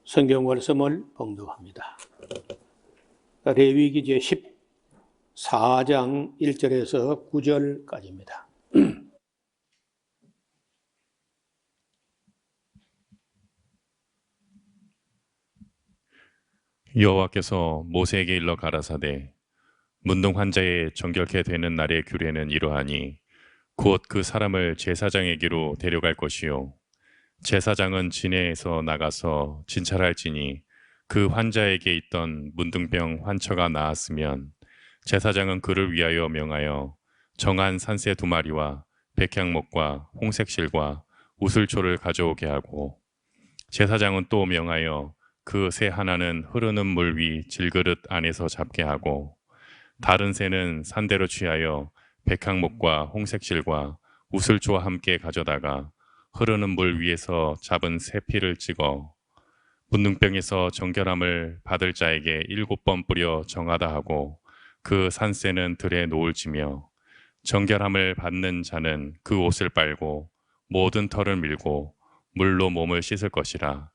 성경 말씀을 봉독합니다. 레위기 제 14장 1절에서 9절까지입니다. 여호와께서 모세에게 일러 가라사대 문둥 환자의 정결케 되는 날의 규례는 이러하니 곧 그 사람을 제사장에게로 데려갈 것이요 제사장은 진에서 나가서 진찰할지니 그 환자에게 있던 문둥병 환처가 나았으면 제사장은 그를 위하여 명하여 정한 산새 2마리와 백향목과 홍색실과 우슬초를 가져오게 하고 제사장은 또 명하여 그 새 하나는 흐르는 물 위 질그릇 안에서 잡게 하고 다른 새는 산대로 취하여 백향목과 홍색실과 우슬초와 함께 가져다가 흐르는 물 위에서 잡은 새 피를 찍어 문둥병에서 정결함을 받을 자에게 7번 뿌려 정하다 하고 그 산새는 들에 놓을지며 정결함을 받는 자는 그 옷을 빨고 모든 털을 밀고 물로 몸을 씻을 것이라.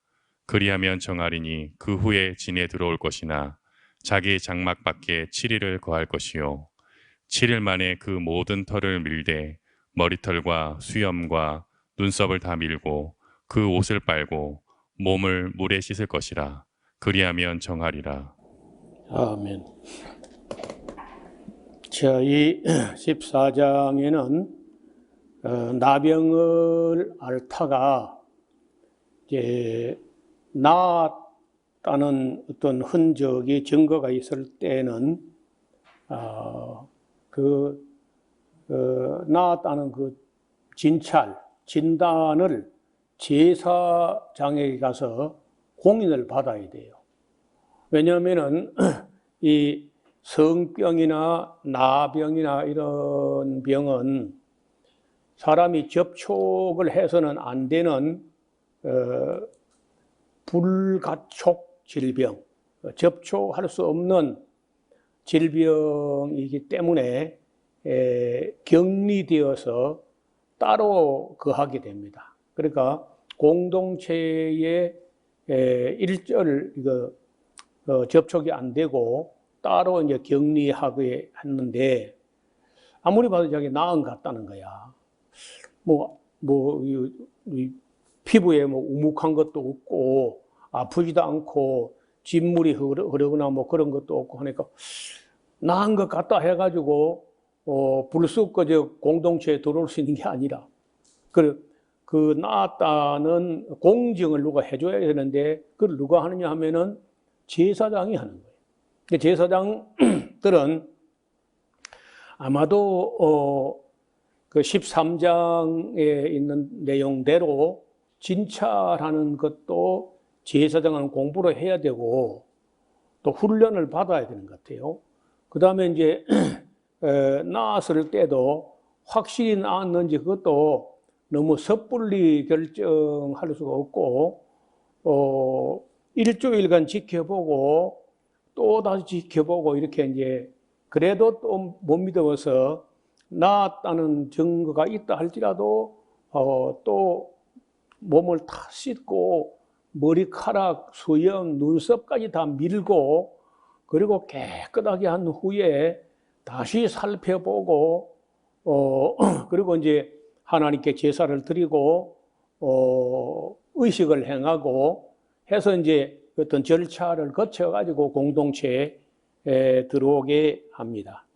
그리하면 정하리니 그 후에 진에 들어올 것이나 자기 장막 밖에 7일을 거할 것이요 7일 만에 그 모든 털을 밀되 머리털과 수염과 눈썹을 다 밀고 그 옷을 빨고 몸을 물에 씻을 것이라. 그리하면 정하리라. 아멘. 자, 이 14장에는 나병을 앓다가 이제 나았다는 어떤 흔적이 증거가 있을 때는 나았다는 그 진단을 제사장에게 가서 공인을 받아야 돼요. 왜냐하면은 이 성병이나 나병이나 이런 병은 사람이 접촉을 해서는 안 되는 불가촉 질병, 접촉할 수 없는 질병이기 때문에 격리되어서 따로 거하게 됩니다. 그러니까 공동체에 일절 접촉이 안 되고 따로 이제 격리하게 했는데 아무리 봐도 저기 나은 같다는 거야. 피부에 우묵한 것도 없고 아프지도 않고 진물이 흐르거나 그런 것도 없고 하니까 나은 것 같다 해가지고 불쑥 공동체에 들어올 수 있는 게 아니라 그 나았다는 공증을 누가 해줘야 되는데 그걸 누가 하느냐 하면은 제사장이 하는 거예요. 제사장들은 아마도 그 13장에 있는 내용대로 진찰하는 것도 제사장은 공부를 해야 되고 또 훈련을 받아야 되는 것 같아요. 그 다음에 이제 나았을 때도 확실히 나았는지 그것도 너무 섣불리 결정할 수가 없고 일주일간 지켜보고 또 다시 지켜보고 이렇게 이제 그래도 또 못 믿어서 나았다는 증거가 있다 할지라도 또 몸을 다 씻고 머리카락, 수염, 눈썹까지 다 밀고 그리고 깨끗하게 한 후에 다시 살펴보고 그리고 이제 하나님께 제사를 드리고 의식을 행하고 해서 이제 어떤 절차를 거쳐가지고 공동체에 들어오게 합니다.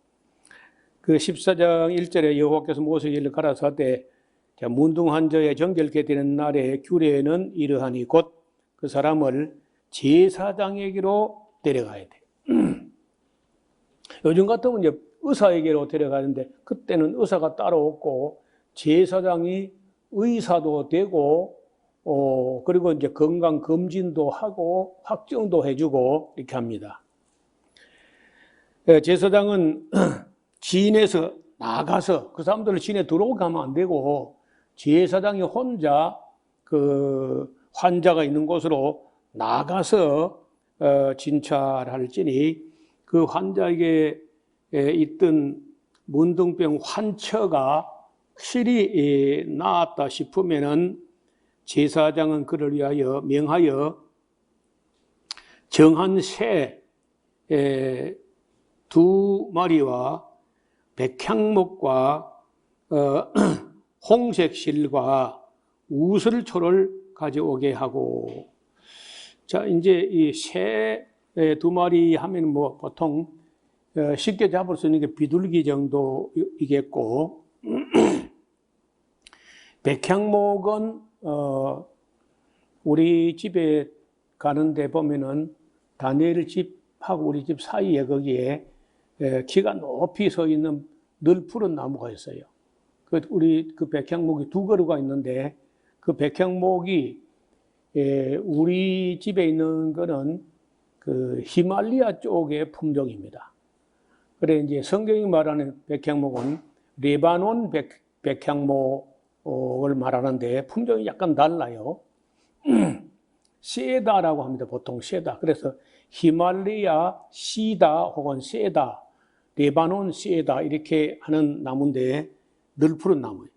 그 14장 1절에 여호와께서 모세에게 가라사대 문둥 환자의 정결케 되는 날의 규례는 이러하니 곧 그 사람을 제사장에게로 데려가야 돼. 요즘 같으면 이제 의사에게로 데려가는데 그때는 의사가 따로 없고 제사장이 의사도 되고 그리고 이제 건강 검진도 하고 확정도 해주고 이렇게 합니다. 제사장은 진에서 나가서 그 사람들을 진에 들어오게 하면 안 되고 제사장이 혼자 그 환자가 있는 곳으로 나가서 진찰할지니 그 환자에게 있던 문둥병 환처가 확실히 나았다 싶으면은 제사장은 그를 위하여 명하여 정한 새 2마리와 백향목과 홍색실과 우슬초를 가져오게 하고. 자, 이제 이 새 2마리 하면 뭐 보통 쉽게 잡을 수 있는 게 비둘기 정도이겠고, 백향목은 우리 집에 가는데 보면은 다니엘 집하고 우리 집 사이에 거기에 키가 높이 서 있는 늘 푸른 나무가 있어요. 우리 그 백향목이 2그루가 있는데, 그 백향목이 우리 집에 있는 거는 그 히말리아 쪽의 품종입니다. 그래 이제 성경이 말하는 백향목은 레바논 백향목을 말하는데 품종이 약간 달라요. 세다라고 합니다. 보통 세다. 그래서 히말리아 시다 혹은 세다, 레바논 세다 이렇게 하는 나무인데 늘 푸른 나무예요.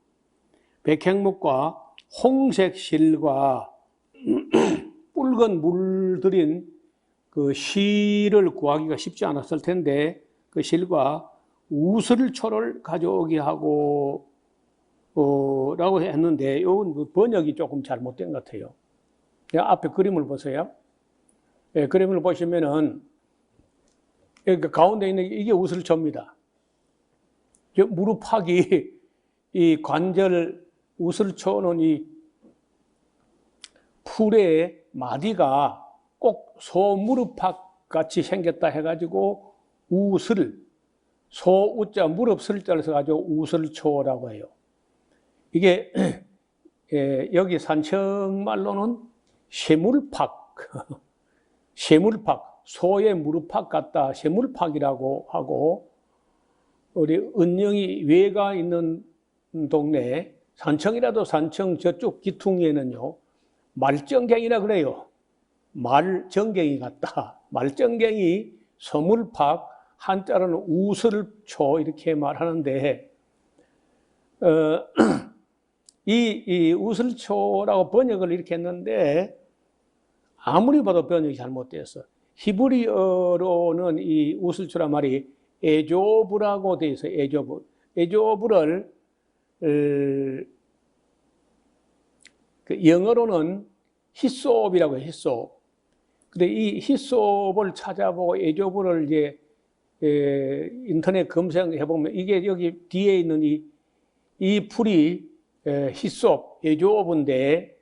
백향목과 홍색 실과 붉은 물들인 그 실을 구하기가 쉽지 않았을 텐데 그 실과 우슬초를 가져오게 하고 라고 했는데 이건 번역이 조금 잘못된 것 같아요. 앞에 그림을 보세요. 그림을 보시면은 그 가운데 있는 이게 우슬초입니다. 무릎팍이 이 관절 우슬초는 이 풀의 마디가 꼭 소 무릎팍 같이 생겼다 해가지고 우슬, 소 우자 무릎 슬자를 써가지고 우슬초라고 해요. 이게 여기 산청말로는 쇠물팍, 쇠물팍, 소의 무릎팍 같다, 쇠물팍이라고 하고, 우리 은영이 외가 있는 동네, 산청이라도 산청 저쪽 기퉁에는요, 말정갱이라 그래요. 말정갱이 같다. 말정갱이, 서물팍, 한자로는 우슬초 이렇게 말하는데, 이 우슬초라고 번역을 이렇게 했는데 아무리 봐도 번역이 잘못됐어. 히브리어로는 이 우슬초란 말이 에조브라고 돼 있어요. 에조브. 에조브를 그 영어로는 히솝이라고 해요. 히솝. 근데 이 히솝을 찾아보고 에조브를 이제 인터넷 검색해 보면 이게 여기 뒤에 있는 이 풀이 히솝, 에조브인데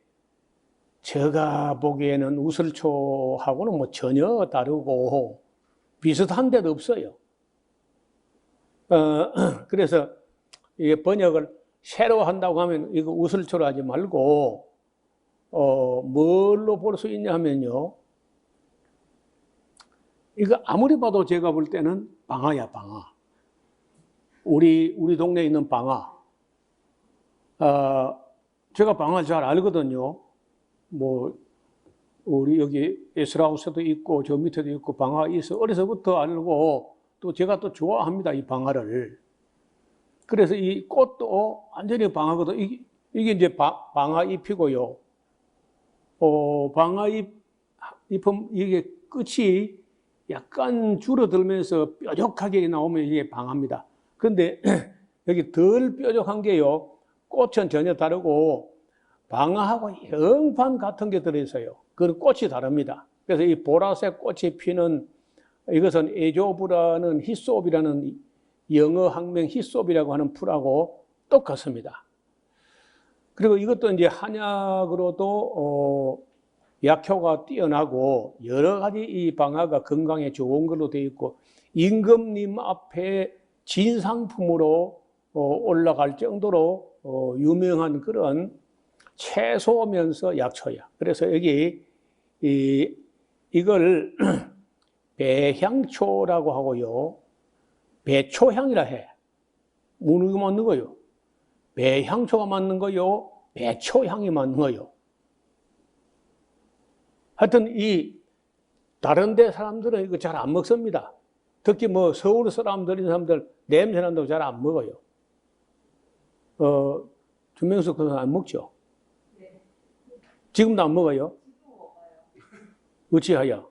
제가 보기에는 우슬초하고는 뭐 전혀 다르고 비슷한 데도 없어요. 그래서 이 번역을 새로 한다고 하면 이거 우슬초로 하지 말고 뭘로 볼 수 있냐 하면요. 이거 아무리 봐도 제가 볼 때는 방아야, 방아. 우리 동네에 있는 방아. 제가 방아를 잘 알거든요. 뭐, 우리 여기 에스라우스도 있고, 저 밑에도 있고, 방아 있어. 어려서부터 알고, 또 제가 또 좋아합니다, 이 방아를. 그래서 이 꽃도 완전히 방아거든. 이게 이제 방아잎이고요. 방아잎은 이게 끝이 약간 줄어들면서 뾰족하게 나오면 이게 방아입니다. 그런데 여기 덜 뾰족한 게요. 꽃은 전혀 다르고 방아하고 영판 같은 게 들어있어요. 그건 꽃이 다릅니다. 그래서 이 보라색 꽃이 피는 이것은 에조브라는 히솝이라는 영어 학명 히솝이라고 하는 풀하고 똑같습니다. 그리고 이것도 이제 한약으로도 약효가 뛰어나고 여러 가지 이 방아가 건강에 좋은 걸로 되어 있고 임금님 앞에 진상품으로 올라갈 정도로 유명한 그런 채소면서 약초야. 그래서 여기 이걸 배향초라고 하고요. 배초향이라 해. 무는 거 맞는 거요. 배향초가 맞는 거요. 배초향이 맞는 거요. 하여튼 다른 데 사람들은 이거 잘 안 먹습니다. 특히 뭐 서울 사람들 냄새 난다고 잘 안 먹어요. 주명숙 그건 안 먹죠? 네. 지금도 안 먹어요? 어찌하여?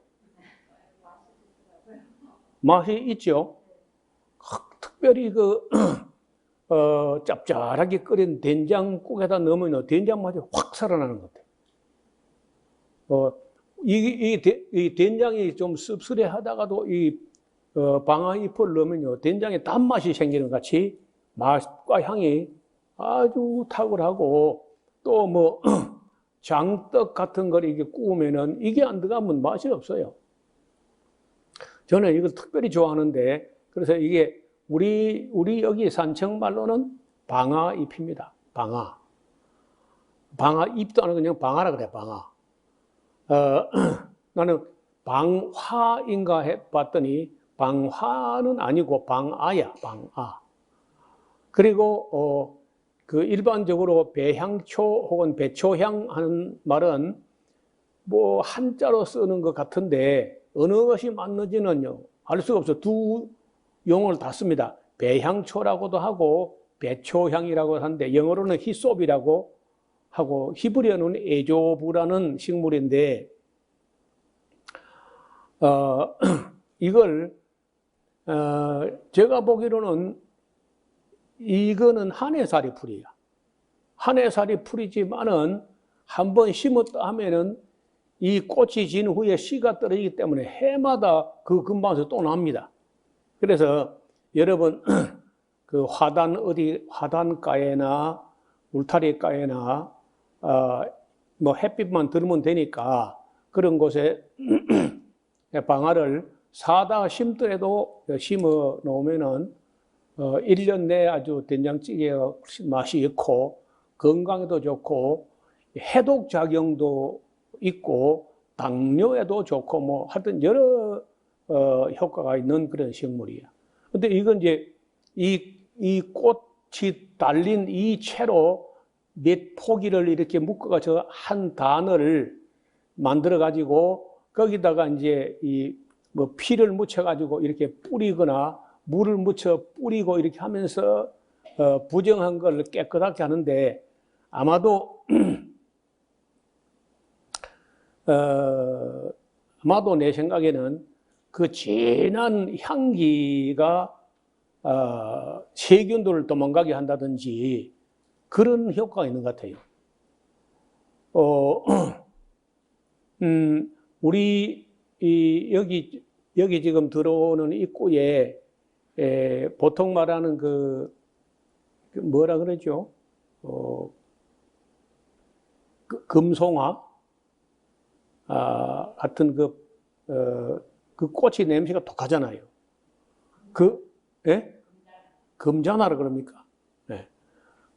맛이 있죠. 특별히 짭짤하게 끓인 된장국에다 넣으면 된장 맛이 확 살아나는 것 같아요. 이 된장이 좀 씁쓸해 하다가도 방아잎을 넣으면요, 된장에 단맛이 생기는 것 같이 맛과 향이 아주 탁월하고, 또 뭐, 장떡 같은 걸 이게 구우면은 이게 안 들어가면 맛이 없어요. 저는 이걸 특별히 좋아하는데, 그래서 이게 우리 여기 산청 말로는 방아잎입니다. 방아잎도 아니고 그냥 방아라 그래, 방아. 나는 방화인가 해봤더니 방화는 아니고 방아야, 방아. 그리고 일반적으로 배향초 혹은 배초향 하는 말은 뭐 한자로 쓰는 것 같은데 어느 것이 맞는지는요 알 수가 없어. 두 용어를 다 씁니다. 배향초라고도 하고 배초향이라고 하는데 영어로는 히솝이라고 하고 히브리어는 에조브라는 식물인데 이걸 제가 보기로는 이거는 한해살이 풀이야. 한해살이 풀이지만은 한번 심었다 하면은 이 꽃이 진 후에 씨가 떨어지기 때문에 해마다 그 근방에서 또 납니다. 그래서 여러분 화단가에나 울타리가에나 뭐 햇빛만 들으면 되니까 그런 곳에 방아를 사다가 심더라도 심어 놓으면은 1년 내에 아주 된장찌개가 맛이 있고 건강에도 좋고 해독 작용도 있고 당뇨에도 좋고 뭐 하여튼 여러 효과가 있는 그런 식물이에요. 근데 이건 이제 이 꽃이 달린 이 채로 몇 포기를 이렇게 묶어가지고 한 단을 만들어 가지고 거기다가 이제 뭐 피를 묻혀 가지고 이렇게 뿌리거나 물을 묻혀 뿌리고 이렇게 하면서 부정한 걸 깨끗하게 하는데 아마도 아마도 내 생각에는 그 진한 향기가 세균들을 도망가게 한다든지 그런 효과가 있는 것 같아요. 우리 여기 지금 들어오는 입구에 보통 말하는 뭐라 그러죠? 금송화 같은 그 꽃이 냄새가 독하잖아요. 예? 금자나라 그럽니까? 네.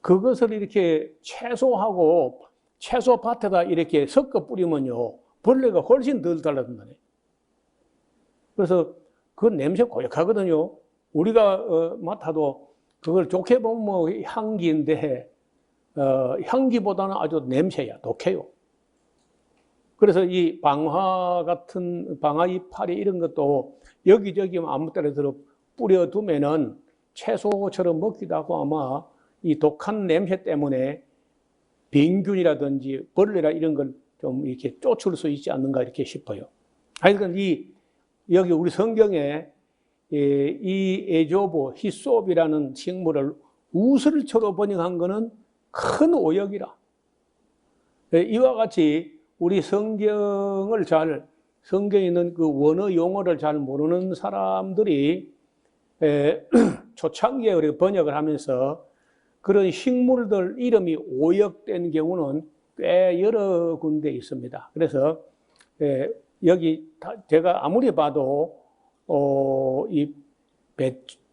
그것을 이렇게 채소하고 채소밭에다 이렇게 섞어 뿌리면요, 벌레가 훨씬 덜 달라든다네. 그래서 그 냄새 고약하거든요. 우리가 맡아도 그걸 좋게 보면 뭐 향기인데 향기보다는 아주 냄새야, 독해요. 그래서 이 방화 같은 방아잎파리 이런 것도 여기저기 아무 때나 들어 뿌려두면은 채소처럼 먹기도 하고 아마 이 독한 냄새 때문에 병균이라든지 벌레라 이런 걸 좀 이렇게 쫓을 수 있지 않는가 이렇게 싶어요. 하여간 여기 우리 성경에 이 에조브, 히솝이라는 식물을 우슬초로 번역한 것은 큰 오역이라. 이와 같이 우리 성경에 있는 그 원어 용어를 잘 모르는 사람들이 초창기에 우리가 번역을 하면서 그런 식물들 이름이 오역된 경우는 꽤 여러 군데 있습니다. 그래서 여기 제가 아무리 봐도 이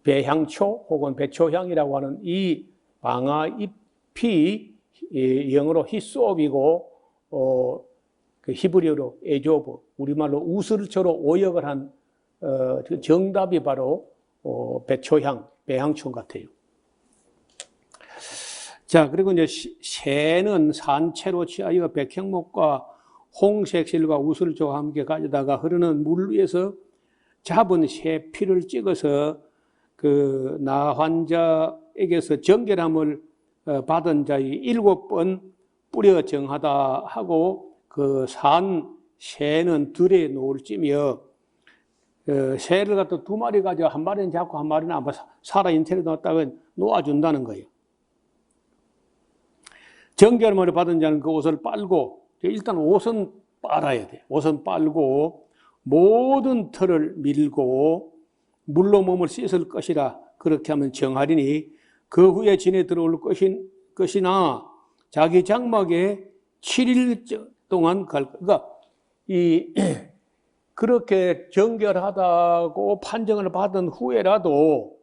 배향초 혹은 배초향이라고 하는 이 방아잎이 영어로 히솝이고 그 히브리어로 에조브, 우리말로 우슬초로 오역을 한 정답이 바로 배초향, 배향초 같아요. 자, 그리고 이제 새는 산채로 취하여 백향목과 홍색실과 우슬초와 함께 가져다가 흐르는 물 위에서 잡은 새 피를 찍어서 그 나 환자에게서 정결함을 받은 자의 7번 뿌려 정하다 하고 그 산 새는 들에 놓을지며 새를 갖다 두 마리 가지고 한 마리는 잡고 한 마리는 아마 살아있는 놨다가 놓아준다는 거예요. 정결함을 받은 자는 그 옷을 빨고, 일단 옷은 빨아야 돼. 옷은 빨고 모든 털을 밀고 물로 몸을 씻을 것이라. 그렇게 하면 정하리니 그 후에 진에 들어올 것이나 자기 장막에 7일 동안 갈 것. 그러니까 그렇게 정결하다고 판정을 받은 후에라도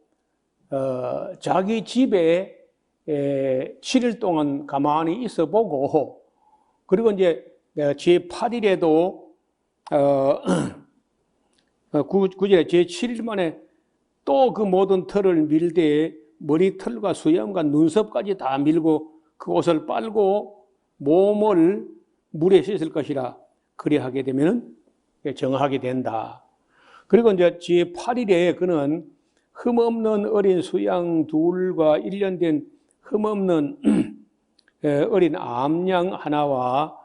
자기 집에 7일 동안 가만히 있어 보고, 그리고 이제 제8일에도 9절에 제7일 만에 또 그 모든 털을 밀되 머리털과 수염과 눈썹까지 다 밀고 그 옷을 빨고 몸을 물에 씻을 것이라. 그리 하게 되면 정하게 된다. 그리고 이제 제8일에 그는 흠없는 어린 수양 둘과 1년 된 흠없는 어린 암양 하나와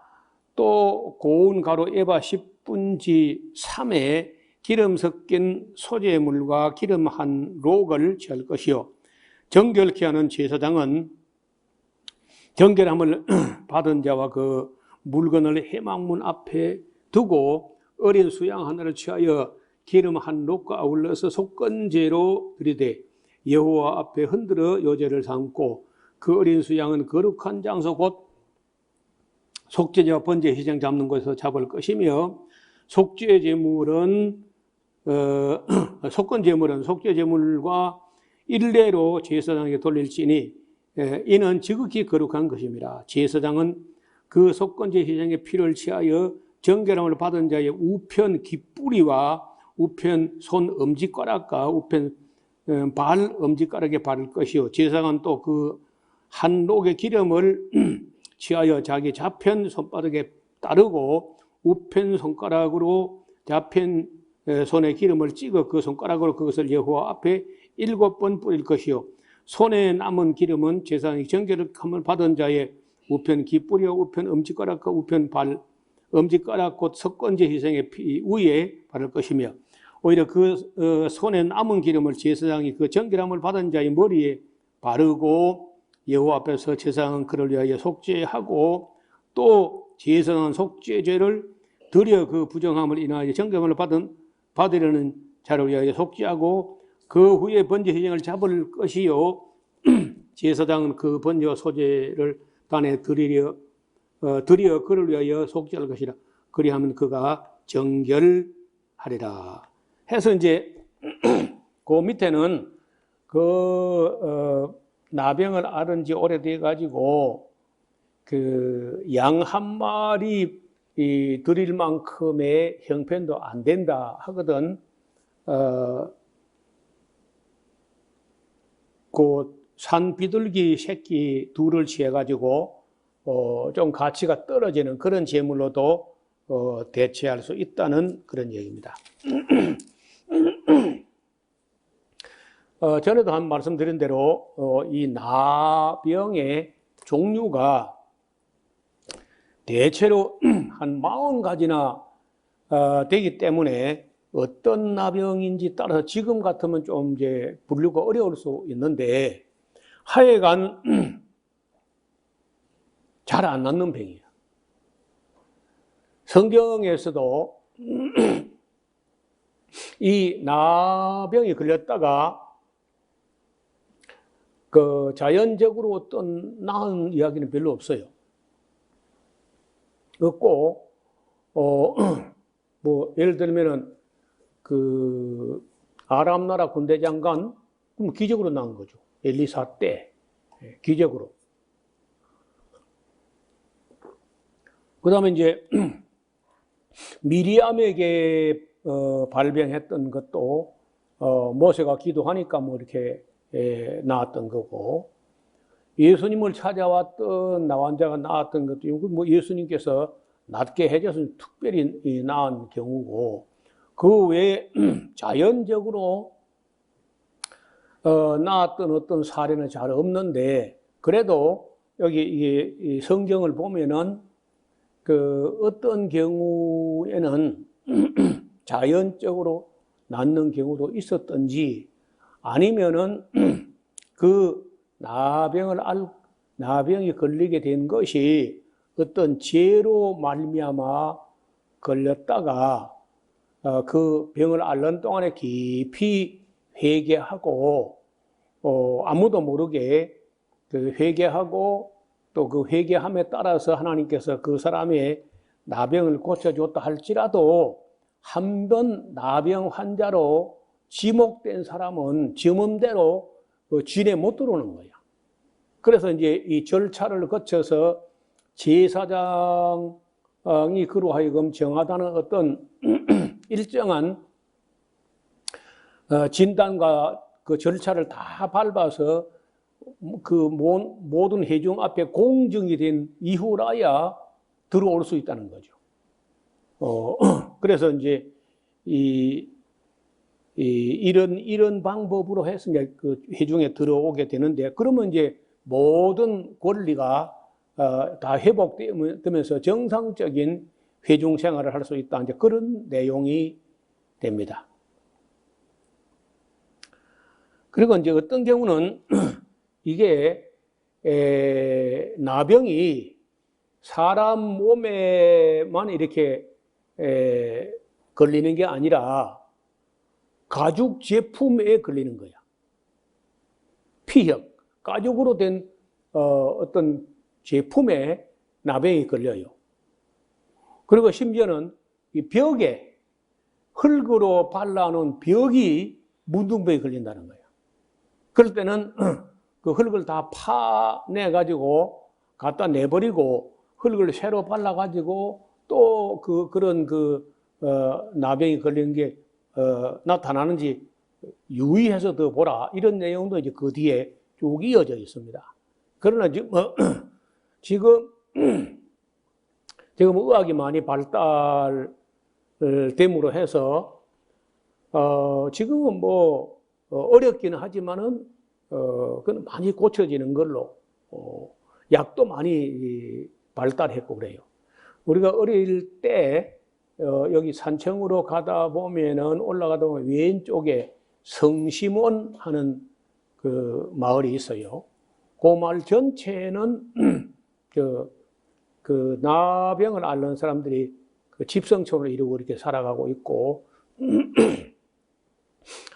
또 고운 가루 에바 10분지 3에 기름 섞인 소재물과 기름 한 록을 칠 것이요. 정결케 하는 제사장은 정결함을 받은 자와 그 물건을 회막문 앞에 두고 어린 수양 하나를 취하여 기름 한 록과 아울러서 속건제로 드리되 여호와 앞에 흔들어 요제를 삼고 그 어린 수양은 거룩한 장소 곧 속죄제와 번제 희생 잡는 곳에서 잡을 것이며 속죄제물은 속건제물은 속죄제물과 일례로 제사장에게 돌릴지니 이는 지극히 거룩한 것입니다. 제사장은 그 속건제 희생의 피를 취하여 정결함을 받은 자의 우편 깃뿌리와 우편 손 엄지가락과 우편 발 엄지가락에 바를 것이요. 제사장은 또 그 한 록의 기름을 취하여 자기 좌편 손바닥에 따르고 우편 손가락으로 좌편 손에 기름을 찍어 그 손가락으로 그것을 여호와 앞에 7번 뿌릴 것이요. 손에 남은 기름은 제사장이 정결함을 받은 자의 우편 깃뿌리와 우편 엄지가락과 우편 발 엄지가락 곧 속건제 희생의 피 위에 바를 것이며 오히려 그 손에 남은 기름을 제사장이 그 정결함을 받은 자의 머리에 바르고 여호와 앞에서 제사장은 그를 위하여 속죄하고 또 제사장은 속죄죄를 드려 그 부정함을 인하여 정결함을 받으려는 자를 위하여 속죄하고 그 후에 번제 희생을 잡을 것이요. 제사장은 그 번제와 소제를 단에 드려 그를 위하여 속죄할 것이라. 그리하면 그가 정결하리라. 해서 이제 그 밑에는 나병을 앓은 지 오래돼 가지고 그 양 한 마리 드릴 만큼의 형편도 안 된다 하거든. 그 산 비둘기 새끼 둘을 취해 가지고 좀 가치가 떨어지는 그런 제물로도 대체할 수 있다는 그런 얘기입니다. 전에도 한 말씀드린 대로 이 나병의 종류가 대체로 한 40가지나 되기 때문에 어떤 나병인지 따라서 지금 같으면 좀 이제 분류가 어려울 수 있는데 하여간 잘 안 낫는 병이에요. 성경에서도 이 나병이 걸렸다가 그 자연적으로 어떤 나은 이야기는 별로 없어요. 없고, 뭐, 예를 들면은 그 아람 나라 군대 장관, 그럼 기적으로 나온 거죠. 엘리사 때. 기적으로. 그 다음에 이제 미리암에게 발병했던 것도 모세가 기도하니까 뭐 이렇게 나왔던 거고, 예수님을 찾아왔던 나환자가 나왔던 것도 뭐 예수님께서 낫게 해줘서 특별히 나은 경우고, 그 외에 자연적으로 나왔던 어떤 사례는 잘 없는데, 그래도 여기 이 성경을 보면은 그 어떤 경우에는 자연적으로 낫는 경우도 있었던지 아니면은 그 나병이 걸리게 된 것이 어떤 죄로 말미암아 걸렸다가 그 병을 앓는 동안에 깊이 회개하고 아무도 모르게 그 회개하고 또 그 회개함에 따라서 하나님께서 그 사람의 나병을 고쳐줬다 할지라도 한 번 나병 환자로 지목된 사람은 지문대로 그 진에 못 들어오는 거야. 그래서 이제 이 절차를 거쳐서 제사장이 그로 하여금 정하다는 어떤 일정한 진단과 그 절차를 다 밟아서 그 모든 회중 앞에 공정이 된 이후라야 들어올 수 있다는 거죠. 그래서 이제 이런 방법으로 해서 이제 그 회중에 들어오게 되는데, 그러면 이제 모든 권리가 다 회복되면서 정상적인 회중 생활을 할 수 있다. 이제 그런 내용이 됩니다. 그리고 이제 어떤 경우는 이게 나병이 사람 몸에만 이렇게 걸리는 게 아니라 가죽 제품에 걸리는 거야. 피혁, 가죽으로 된 어떤 제품에 나병이 걸려요. 그리고 심지어는 이 벽에 흙으로 발라놓은 벽이 문둥병이 걸린다는 거예요. 그럴 때는 그 흙을 다 파내가지고 갖다 내버리고 흙을 새로 발라가지고 또 그런 나병이 걸리는 게 나타나는지 유의해서 더 보라. 이런 내용도 이제 그 뒤에 쭉 이어져 있습니다. 그러나 지금 의학이 많이 발달됨으로 해서 지금은 뭐 어렵기는 하지만은 그건 많이 고쳐지는 걸로 약도 많이 발달했고 그래요. 우리가 어릴 때 여기 산청으로 가다 보면은 올라가다 보면 왼쪽에 성심원 하는 그 마을이 있어요. 그 마을 전체는 그 나병을 앓는 사람들이 그 집성촌을 이루고 이렇게 살아가고 있고,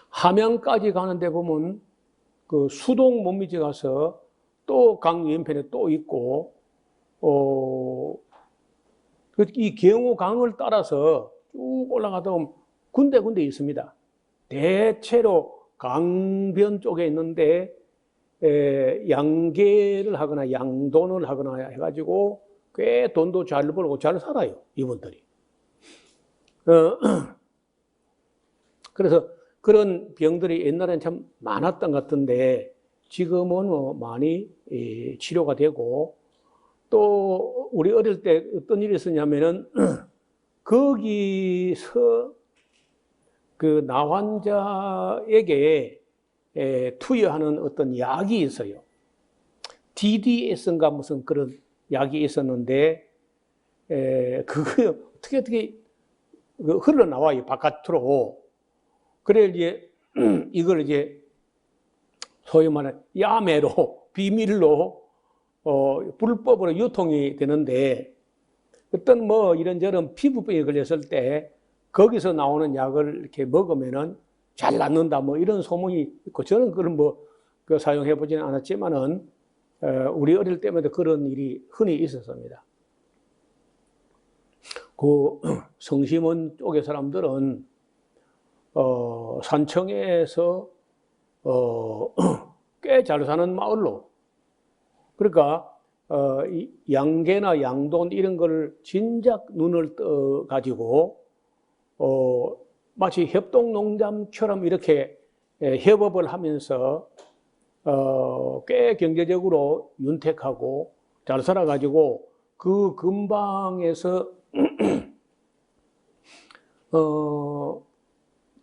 함양까지 가는데 보면 그 수동 몸미지 가서 또 강 왼편에 또 있고, 이 경호강을 따라서 쭉 올라가다 보면 군데군데 있습니다. 대체로 강변 쪽에 있는데 양계를 하거나 양돈을 하거나 해가지고 꽤 돈도 잘 벌고 잘 살아요, 이분들이. 그래서 그런 병들이 옛날에는 참 많았던 것 같은데 지금은 많이 치료가 되고, 또 우리 어릴 때 어떤 일이 있었냐면은 거기서 그 나환자에게 투여하는 어떤 약이 있어요. DDS인가 무슨 그런 약이 있었는데 그거 어떻게 흘러나와요, 바깥으로. 그래 이제 이걸 이제 소위 말하는 야매로 비밀로 불법으로 유통이 되는데, 어떤 뭐 이런저런 피부병에 걸렸을 때 거기서 나오는 약을 이렇게 먹으면은 잘 낫는다 뭐 이런 소문이 있고, 저는 그런 그 사용해 보지는 않았지만은 우리 어릴 때마다 그런 일이 흔히 있었습니다. 그 성심원 쪽의 사람들은 산청에서 꽤 잘 사는 마을로, 그러니까 양계나 양돈 이런 걸 진작 눈을 떠 가지고 마치 협동농장처럼 이렇게 협업을 하면서 꽤 경제적으로 윤택하고 잘 살아가지고 그 근방에서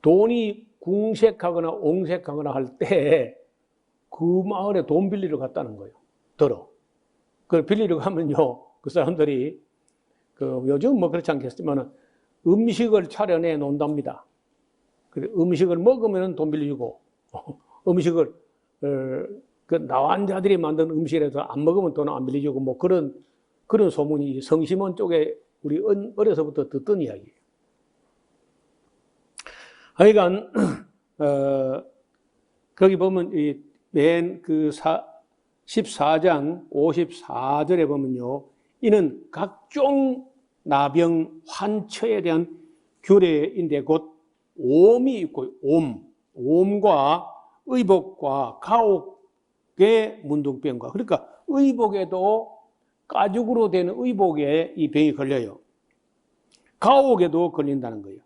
돈이 궁색하거나 옹색하거나 할 때 그 마을에 돈 빌리러 갔다는 거예요. 그걸 빌리러 가면요, 그 사람들이 요즘 뭐 그렇지 않겠지만 음식을 차려내 놓는답니다. 음식을 먹으면 돈 빌려주고, 음식을, 그 나환자들이 만든 음식이라도 안 먹으면 돈 안 빌려주고, 뭐 그런 소문이 성심원 쪽에 우리 어려서부터 듣던 이야기예요. 하여간, 거기 보면 맨 그 14장 54절에 보면요. 이는 각종 나병 환처에 대한 규례인데 곧 옴이 있고 옴과 의복과 가옥의 문둥병과 그러니까 의복에도 가죽으로 된 의복에 이 병이 걸려요. 가옥에도 걸린다는 거예요.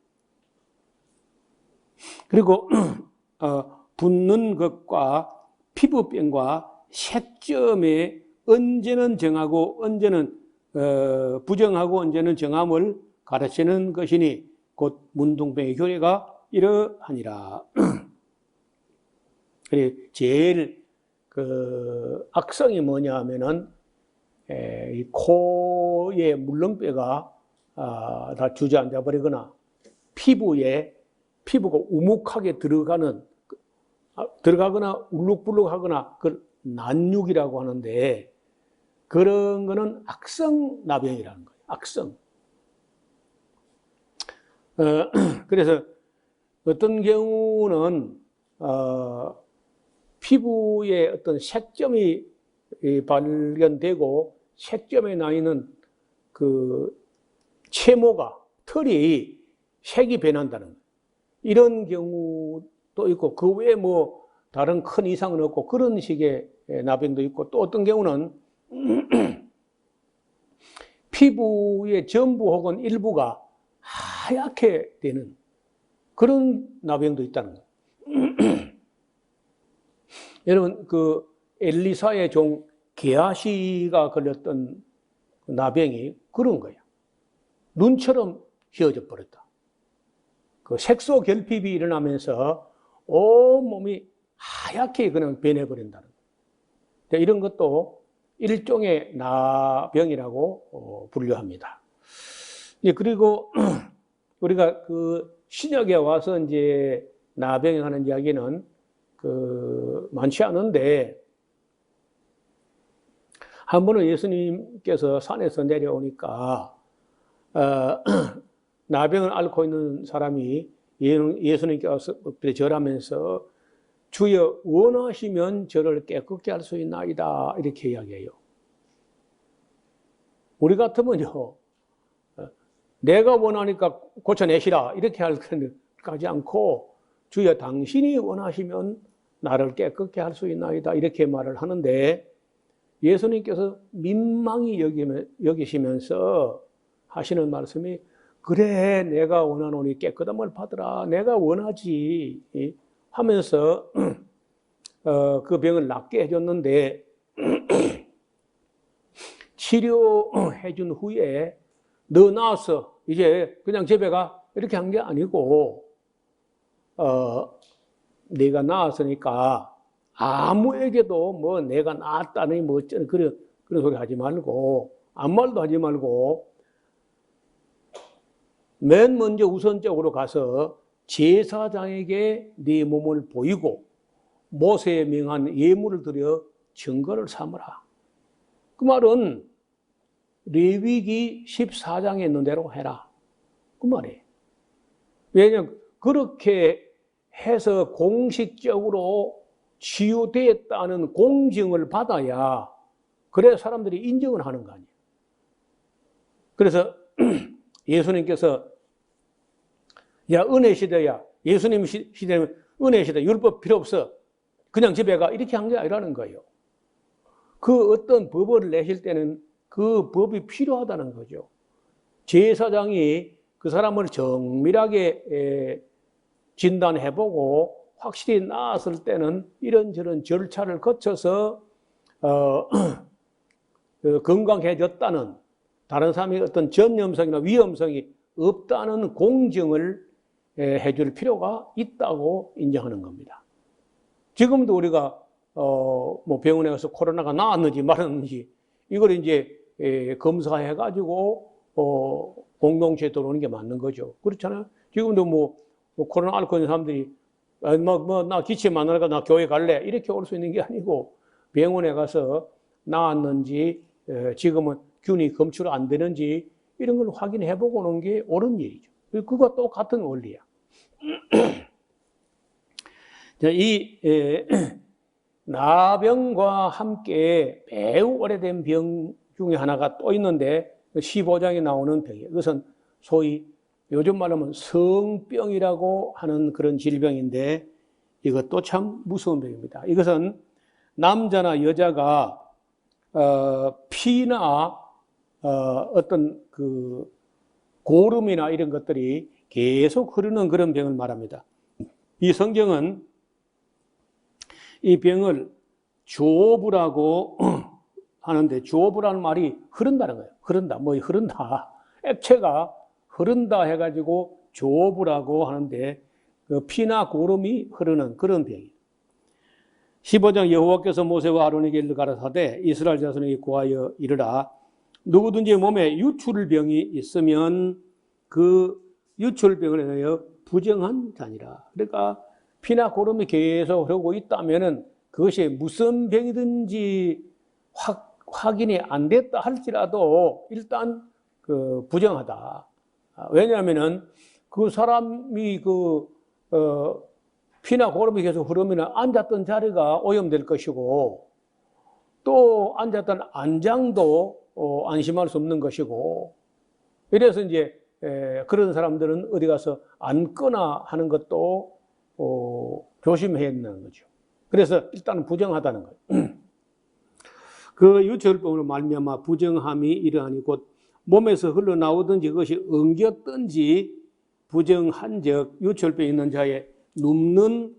그리고 붓는 것과 피부병과 색점에 언제는 정하고 언제는 부정하고 언제는 정함을 가르치는 것이니 곧 문둥병의 교례가 이러하니라. 제일 그 악성이 뭐냐 하면은 이 코의 물렁뼈가 다 주저앉아 버리거나 피부가 우묵하게 들어가거나 울룩불룩하거나 그걸 난육이라고 하는데 그런 거는 악성 나병이라는 거예요. 악성. 그래서 어떤 경우는 피부에 어떤 색점이 발견되고 색점에 나 있는 그 채모가 털이 색이 변한다는 거예요. 이런 경우도 있고 그 외에 뭐 다른 큰 이상은 없고 그런 식의 나병도 있고 또 어떤 경우는 피부의 전부 혹은 일부가 하얗게 되는 그런 나병도 있다는 거예요. 여러분 그 엘리사의 종 게하시가 걸렸던 나병이 그런 거예요. 눈처럼 휘어져 버렸다. 그 색소 결핍이 일어나면서 온 몸이 하얗게 그냥 변해버린다는 거예요. 이런 것도 일종의 나병이라고 분류합니다. 그리고 우리가 그 신약에 와서 이제 나병에 관한 이야기는 많지 않은데 한 번은 예수님께서 산에서 내려오니까 나병을 앓고 있는 사람이 예수님께서 엎드려 절하면서 주여 원하시면 저를 깨끗게 할 수 있나이다 이렇게 이야기해요. 우리 같으면요 내가 원하니까 고쳐내시라 이렇게 할 까지 않고 주여 당신이 원하시면 나를 깨끗게 할 수 있나이다 이렇게 말을 하는데 예수님께서 민망히 여기시면서 하시는 말씀이 그래 내가 원하노니 깨끗함을 받으라 내가 원하지 하면서 그 병을 낫게 해줬는데 치료해 준 후에 너 나았어 이제 그냥 집에 가 이렇게 한 게 아니고 내가 나았으니까 아무에게도 뭐 내가 나았다니 뭐 어쩌는 그런 소리 하지 말고 아무 말도 하지 말고 맨 먼저 우선적으로 가서 제사장에게 네 몸을 보이고 모세에 명한 예물을 드려 증거를 삼으라. 그 말은 레위기 14장에 있는 대로 해라. 그 말이에요. 왜냐하면 그렇게 해서 공식적으로 치유되었다는 공증을 받아야 그래 사람들이 인정을 하는 거 아니에요. 그래서 예수님께서 야 은혜 시대야 예수님 시대는 은혜 시대 율법 필요 없어 그냥 집에 가 이렇게 한 게 아니라는 거예요. 그 어떤 법을 내실 때는 그 법이 필요하다는 거죠. 제사장이 그 사람을 정밀하게 진단해보고 확실히 나았을 때는 이런저런 절차를 거쳐서 건강해졌다는 다른 사람이 어떤 전염성이나 위험성이 없다는 공증을 해줄 필요가 있다고 인정하는 겁니다. 지금도 우리가 뭐 병원에 가서 코로나가 나았는지 말았는지 이걸 이제 검사해가지고 공동체에 들어오는 게 맞는 거죠. 그렇잖아요. 지금도 뭐 뭐 코로나 앓고 있는 사람들이 나 기침 안 하니까 나 교회 갈래 이렇게 올 수 있는 게 아니고 병원에 가서 나았는지 지금은 균이 검출 안 되는지 이런 걸 확인해 보고 오는 게 옳은 일이죠. 그거 똑같은 원리야. 이 나병과 함께 매우 오래된 병 중에 하나가 또 있는데 15장에 나오는 병이에요. 이것은 소위 요즘 말로 하면 성병이라고 하는 그런 질병인데 이것도 참 무서운 병입니다. 이것은 남자나 여자가 피나 어떤 그 고름이나 이런 것들이 계속 흐르는 그런 병을 말합니다. 이 성경은 이 병을 조부라고 하는데 조부라는 말이 흐른다는 거예요. 흐른다, 뭐 흐른다. 액체가 흐른다 해가지고 조부라고 하는데 그 피나 고름이 흐르는 그런 병이에요. 15장 여호와께서 모세와 아론에게 이르 가라사대 이스라엘 자손에게 고하여 이르라 누구든지 몸에 유출병이 있으면 그 유출병을 인하여 부정한 자니라. 그러니까 피나 고름이 계속 흐르고 있다면은 그것이 무슨 병이든지 확인이 안 됐다 할지라도 일단 그 부정하다. 왜냐하면은 그 사람이 피나 고름이 계속 흐르면 앉았던 자리가 오염될 것이고 또 앉았던 안장도 안심할 수 없는 것이고 이래서 이제 그런 사람들은 어디 가서 앉거나 하는 것도 조심해야 된다는 거죠. 그래서 일단은 부정하다는 거예요. 그 유출병으로 말미암아 부정함이 이러하니 곧 몸에서 흘러나오든지 그것이 엉겼든지 부정한즉 유출병 있는 자의 눕는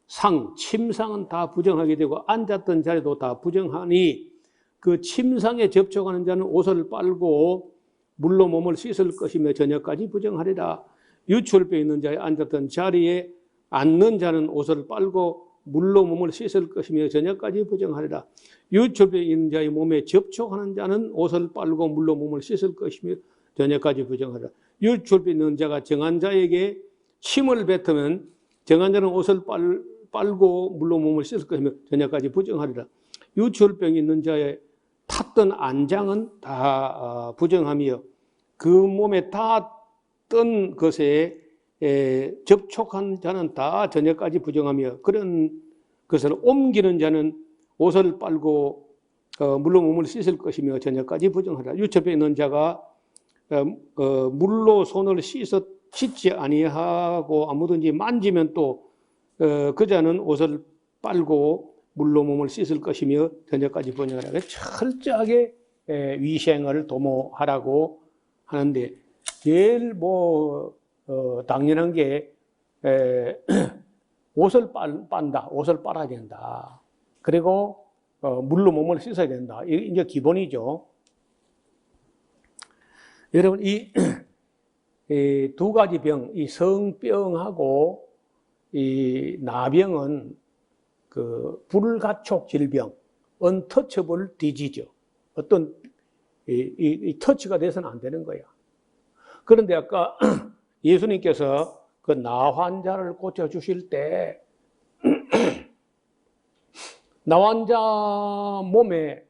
상, 침상은 다 부정하게 되고 앉았던 자리도 다 부정하니 그 침상에 접촉하는 자는 옷을 빨고 물로 몸을 씻을 것이며 저녁까지 부정하리라. 유출병 있는 자의 앉았던 자리에 앉는 자는 옷을 빨고 물로 몸을 씻을 것이며 저녁까지 부정하리라. 유출병 있는 자의 몸에 접촉하는 자는 옷을 빨고 물로 몸을 씻을 것이며 저녁까지 부정하리라. 유출병 있는 자가 정한 자에게 침을 뱉으면 정한 자는 옷을 빨고 물로 몸을 씻을 것이며 저녁까지 부정하리라. 유출병 있는 자의 탔던 안장은 다 부정하며 그 몸에 닿았던 것에 접촉한 자는 다 저녁까지 부정하며 그런 것을 옮기는 자는 옷을 빨고 물로 몸을 씻을 것이며 저녁까지 부정하리라. 유출병 있는 자가 물로 손을 씻지 아니하고 아무든지 만지면 또 그 자는 옷을 빨고 물로 몸을 씻을 것이며 저녁까지 부정하리라. 철저하게 위생을 도모하라고 하는데 제일 당연한 게 옷을 빤다, 옷을 빨아야 된다. 그리고 물로 몸을 씻어야 된다. 이게 기본이죠. 여러분 이 두 가지 병, 이 성병하고 이 나병은 그 불가촉 질병, untouchable disease, 어떤 이 터치가 돼서는 안 되는 거야. 그런데 아까 예수님께서 그 나 환자를 고쳐 주실 때 나 환자 몸에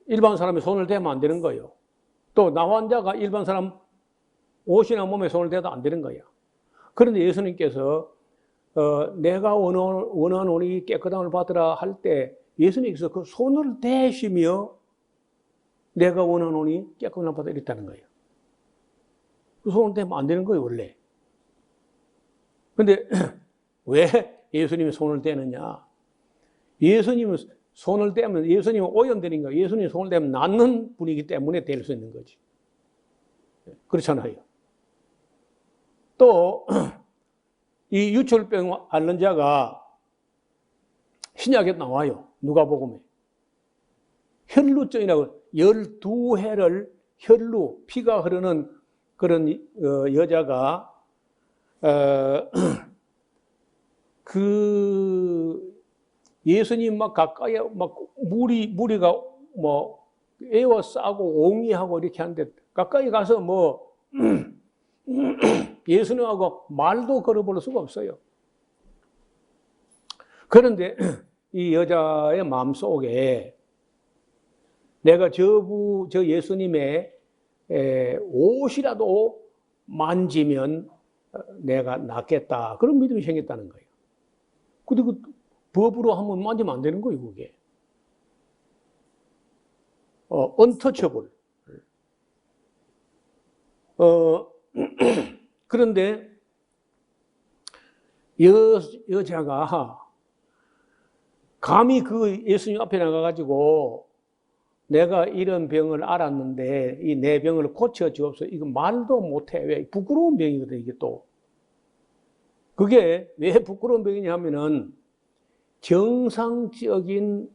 일반 사람이 손을 대면 안 되는 거예요. 또 나 환자가 일반 사람 옷이나 몸에 손을 대도 안 되는 거야. 그런데 예수님께서 내가 원하노니 깨끗함을 받으라 할 때 예수님께서 그 손을 대시며 내가 원하노니 깨끗함을 받으라 이랬다는 거예요. 그 손을 대면 안 되는 거예요, 원래. 근데 왜 예수님이 손을 대느냐? 예수님은 손을 대면 예수님은 오염되는 거예요. 예수님이 손을 대면 낫는 분이기 때문에 될 수 있는 거지. 그렇잖아요. 또 이 유출병 앓는 자가 신약에 나와요. 누가복음에. 혈루증이라고 12해를 혈루, 피가 흐르는 그런 여자가 그 예수님 막 가까이 막 무리가 뭐 에워싸고 옹이하고 이렇게 하는데 가까이 가서 뭐 예수님하고 말도 걸어볼 수가 없어요. 그런데 이 여자의 마음속에 내가 저 예수님의 옷이라도 만지면 내가 낫겠다. 그런 믿음이 생겼다는 거예요. 근데 그 법으로 한번 만지면 안 되는 거예요, 그게. untouchable. 그런데 여자가 감히 그 예수님 앞에 나가가지고 내가 이런 병을 알았는데 이 내 병을 고쳐 주옵소서. 이거 말도 못해. 왜? 부끄러운 병이거든, 이게 또. 그게 왜 부끄러운 병이냐 하면은 정상적인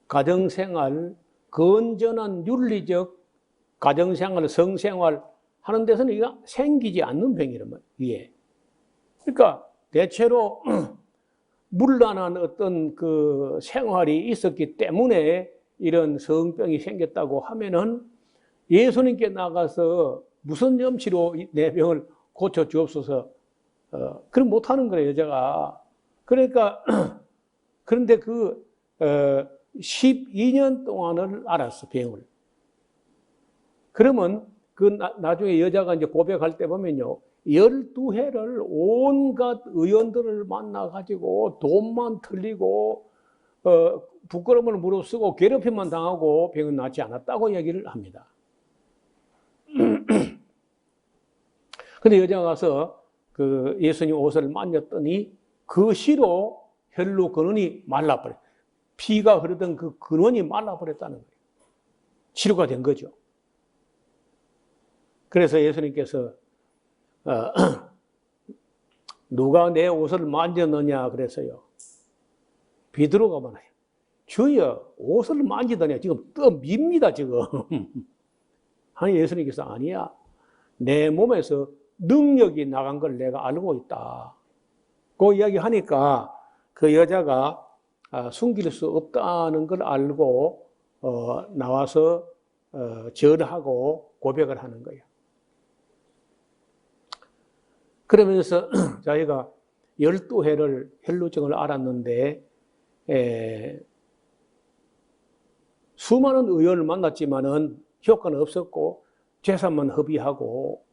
가정생활, 건전한 윤리적 가정생활, 성생활 하는 데서는 이거 생기지 않는 병이란 말이에요, 이게. 그러니까 대체로 문란한 어떤 그 생활이 있었기 때문에 이런 성병이 생겼다고 하면은 예수님께 나가서 무슨 염치로 내 병을 고쳐 주옵소서. 그럼 못하는 거예요, 여자가. 그러니까, 그런데 12년 동안을 알았어, 병을. 그러면 나중에 여자가 이제 고백할 때 보면요. 12회를 온갖 의원들을 만나가지고 돈만 틀리고, 부끄러움을 무릅쓰고 괴롭힘만 당하고 병은 낫지 않았다고 얘기를 합니다. 근데 여자가 가서 그 예수님 옷을 만졌더니 그 시로 혈루 근원이 말라버려. 피가 흐르던 그 근원이 말라버렸다는 거예요. 치료가 된 거죠. 그래서 예수님께서 누가 내 옷을 만졌느냐 그래서요. 베드로가 말해요. 주여 옷을 만지더냐 지금 떱니다 지금. 아니 예수님께서 아니야. 내 몸에서 능력이 나간 걸 내가 알고 있다. 그 이야기 하니까 그 여자가 숨길 수 없다는 걸 알고 나와서 절하고 고백을 하는 거예요. 그러면서 자기가 12회를 혈루증을 앓았는데 수많은 의원을 만났지만은 효과는 없었고 재산만 허비하고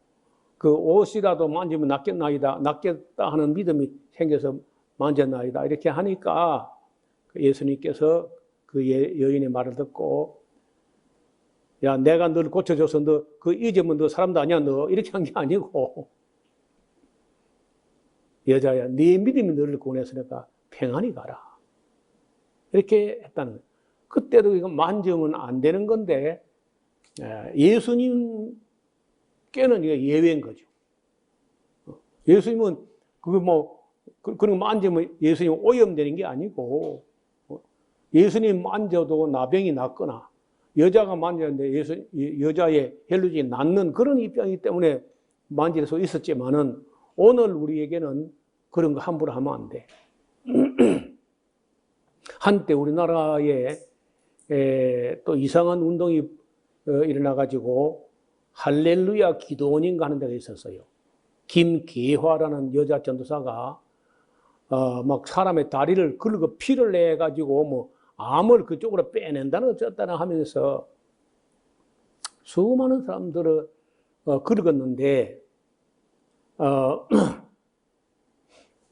그 옷이라도 만지면 낫겠다 하는 믿음이 생겨서 만졌나이다 이렇게 하니까 예수님께서 그 여인의 말을 듣고 야 내가 너를 고쳐줘서 너 그 잊으면 너 사람도 아니야 너 이렇게 한 게 아니고 여자야 네 믿음이 너를 구원했으니까 평안히 가라 이렇게 했다는 거예요. 그때도 이거 만지면 안 되는 건데 예수님께는 이게 예외인 거죠. 예수님은 그런 거 만지면 예수님 오염되는 게 아니고 예수님 만져도 나병이 낫거나 여자가 만졌는데 여자의 혈루증이 낫는 그런 입장이기 때문에 만질 수 있었지만은 오늘 우리에게는 그런 거 함부로 하면 안 돼. 한때 우리나라에 또 이상한 운동이 일어나가지고 할렐루야 기도원인가 하는 데가 있었어요. 김계화라는 여자 전도사가 막 사람의 다리를 긁어 피를 내가지고 뭐 암을 그쪽으로 빼낸다는 어쩌다는 하면서 수많은 사람들을 긁었는데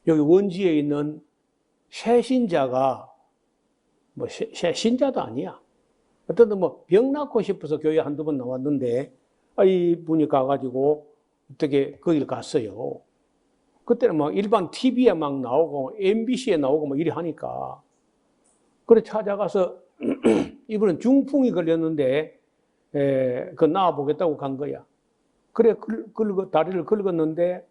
여기 원지에 있는 새신자가 뭐 새신자도 아니야. 어떤 뭐 병 낫고 싶어서 교회 한두 번 나왔는데 이분이 가가지고 어떻게 거기를 갔어요. 그때는 막 일반 TV에 막 나오고 MBC에 나오고 뭐 이래 하니까 그래 찾아가서 이분은 중풍이 걸렸는데 그 나와보겠다고 간 거야. 그래 다리를 긁었는데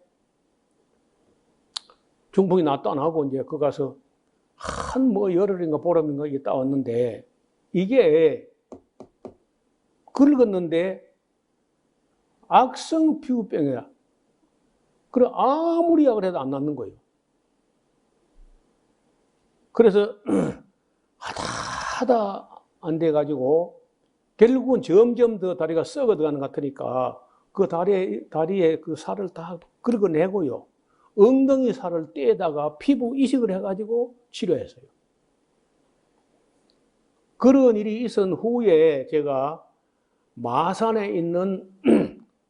중풍이 낫도 안 하고 이제 그 가서 한 뭐 열흘인가 보름인가 이게 따왔는데 이게 긁었는데 악성 피부병이야. 그래 아무리 약을 해도 안 낫는 거예요. 그래서 하다 안 돼가지고 결국은 점점 더 다리가 썩어 들어가는 것 같으니까 그 다리에 그 살을 다 긁어내고요. 엉덩이 살을 떼다가 피부 이식을 해가지고 치료했어요. 그런 일이 있은 후에 제가 마산에 있는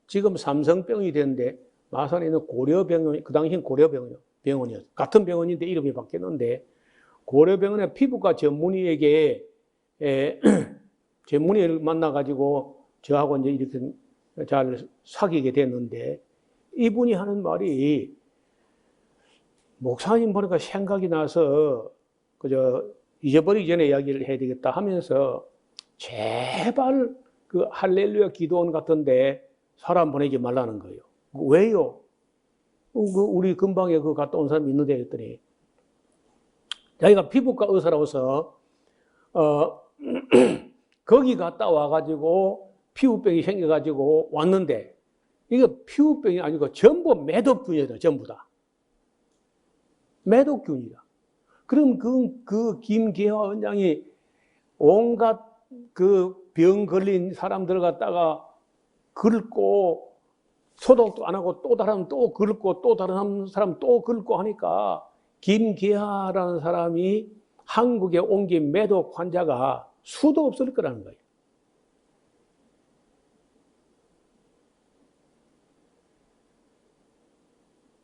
지금 삼성병이 됐는데 마산에 있는 고려병원, 그 당시엔 고려병원이었어요. 같은 병원인데 이름이 바뀌었는데 고려병원의 피부과 전문의에게 전문의를 만나가지고 저하고 이제 이렇게 잘 사귀게 됐는데 이분이 하는 말이 목사님 보니까 생각이 나서 그저 잊어버리기 전에 이야기를 해야 되겠다 하면서 제발 그 할렐루야 기도원 같은데 사람 보내지 말라는 거예요. 왜요? 우리 근방에 그 갔다 온 사람이 있는데 했더니 자기가 피부과 의사라서 거기 갔다 와가지고 피부병이 생겨가지고 왔는데 이거 피부병이 아니고 전부 매독균이다. 전부 다. 매독균이다. 그럼 그 김계화 원장이 온갖 그 병 걸린 사람들 갖다가 긁고 소독도 안 하고 또 다른 사람 또 긁고 또 다른 사람 또 긁고 하니까 김계하라는 사람이 한국에 옮긴 매독 환자가 수도 없을 거라는 거예요.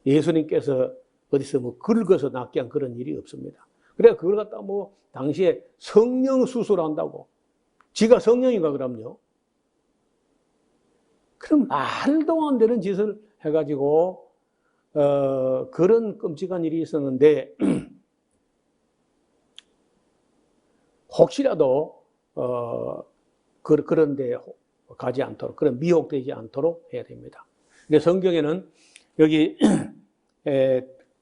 예수님께서 어디서 뭐 긁어서 낫게 한 그런 일이 없습니다. 그래 그걸 갖다 뭐 당시에 성령 수술한다고 지가 성령인가 그럼요. 그럼 말도 안 되는 짓을 해가지고 그런 끔찍한 일이 있었는데 혹시라도 그런데 가지 않도록 그런 미혹되지 않도록 해야 됩니다. 근데 성경에는 여기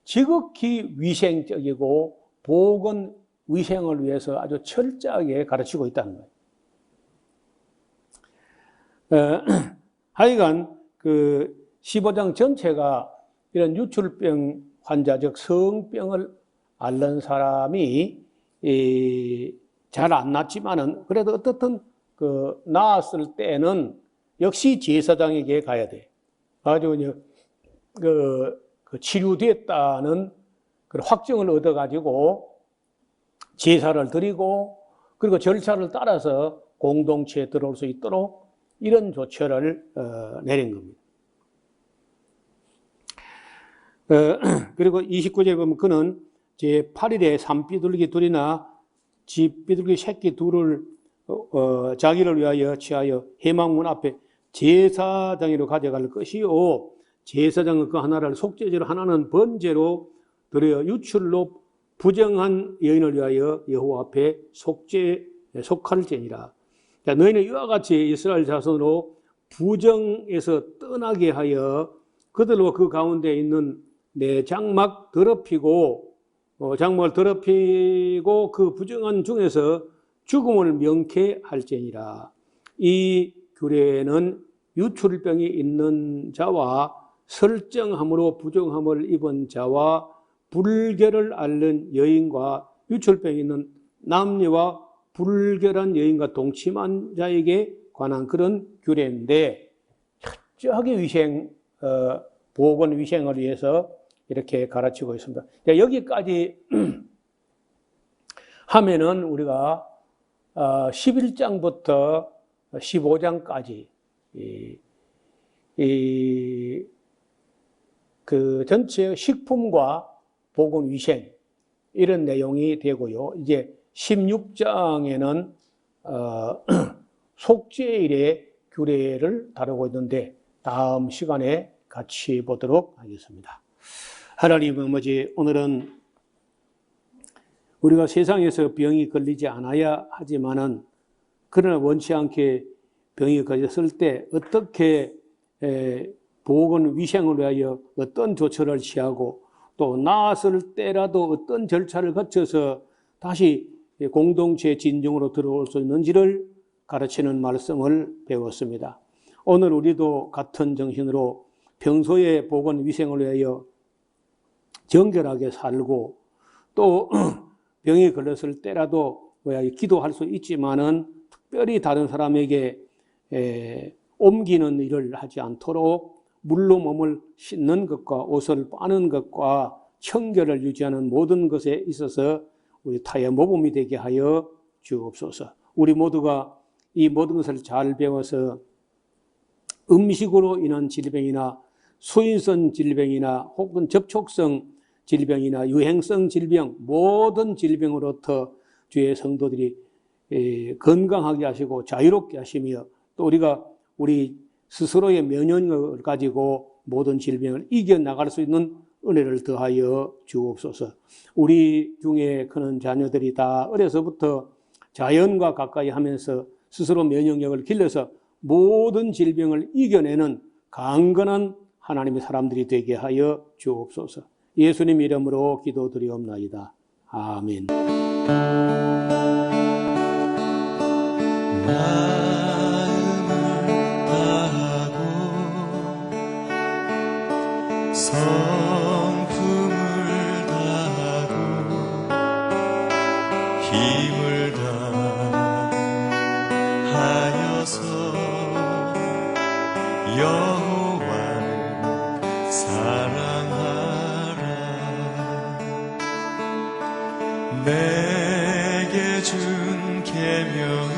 지극히 위생적이고 보건 위생을 위해서 아주 철저하게 가르치고 있다는 거예요. 하여간 그 15장 전체가 이런 유출병 환자, 즉 성병을 앓는 사람이 잘 안 낫지만은 그래도 어떻든 그 나았을 때는 역시 제사장에게 가야 돼. 아주 그 치료됐다는 그 확증을 얻어가지고 제사를 드리고 그리고 절차를 따라서 공동체에 들어올 수 있도록 이런 조처를 내린 겁니다. 그리고 29절에 보면 그는 제8일에 산비둘기 둘이나 쥐비둘기 새끼 둘을 자기를 위하여 취하여 회막문 앞에 제사장으로 가져갈 것이요 제사장은 그 하나를 속죄제로 하나는 번제로 드려 유출로 부정한 여인을 위하여 여호와 앞에 속할지니라. 너희는 이와 같이 이스라엘 자손으로 부정에서 떠나게 하여 그들로 그 가운데 있는 내 장막 더럽히고 장막을 더럽히고 그 부정한 중에서 죽음을 명쾌할지니라. 이 규례는 유출병이 있는 자와 설정함으로 부정함을 입은 자와 불결을 앓는 여인과 유출병이 있는 남녀와 불결한 여인과 동침한 자에게 관한 그런 규례인데 철저하게 보건 위생을 위해서 이렇게 가르치고 있습니다. 여기까지 하면은 우리가 11장부터 15장까지 그 전체 식품과 보건 위생 이런 내용이 되고요. 이제 16장에는 속죄일의 규례를 다루고 있는데 다음 시간에 같이 보도록 하겠습니다. 하나님 아버지, 오늘은 우리가 세상에서 병이 걸리지 않아야 하지만은 그러나 원치 않게 병이 걸렸을 때 어떻게 보건 위생을 위하여 어떤 조처를 취하고 또 나았을 때라도 어떤 절차를 거쳐서 다시 공동체 진정으로 들어올 수 있는지를 가르치는 말씀을 배웠습니다. 오늘 우리도 같은 정신으로 평소에 보건 위생을 위하여 정결하게 살고 또 병이 걸렸을 때라도 기도할 수 있지만은 특별히 다른 사람에게 옮기는 일을 하지 않도록 물로 몸을 씻는 것과 옷을 빠는 것과 청결을 유지하는 모든 것에 있어서 우리 타의 모범이 되게 하여 주옵소서. 우리 모두가 이 모든 것을 잘 배워서 음식으로 인한 질병이나 수인성 질병이나 혹은 접촉성 질병이나 유행성 질병, 모든 질병으로부터 주의 성도들이 건강하게 하시고 자유롭게 하시며 또 우리가 우리 스스로의 면역력을 가지고 모든 질병을 이겨나갈 수 있는 은혜를 더하여 주옵소서. 우리 중에 크는 자녀들이 다 어려서부터 자연과 가까이 하면서 스스로 면역력을 길러서 모든 질병을 이겨내는 강건한 하나님의 사람들이 되게 하여 주옵소서. 예수님 이름으로 기도드리옵나이다. 아멘. 성품을 다하고 힘을 다하여서 여호와를 사랑하라. 내게 준 계명을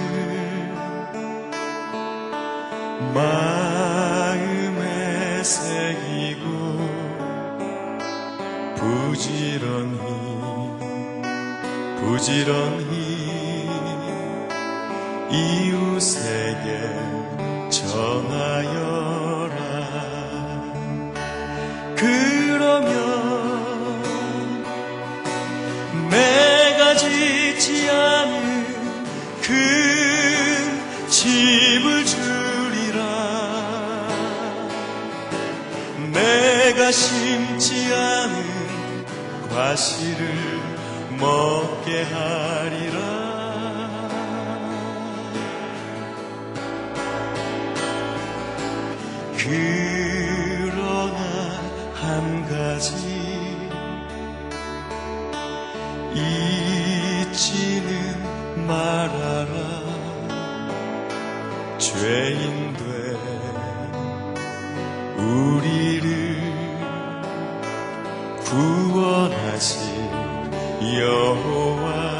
마음에 새기고 부지런히 이웃에게 전하여라. 그러면 내가 짓지 않은 그 집을 주리라. 내가 심지 않은 과실을 먹게 하리라. 그러나 한 가지 잊지는 말아라. 죄인 된 우리를 구원하신 여호와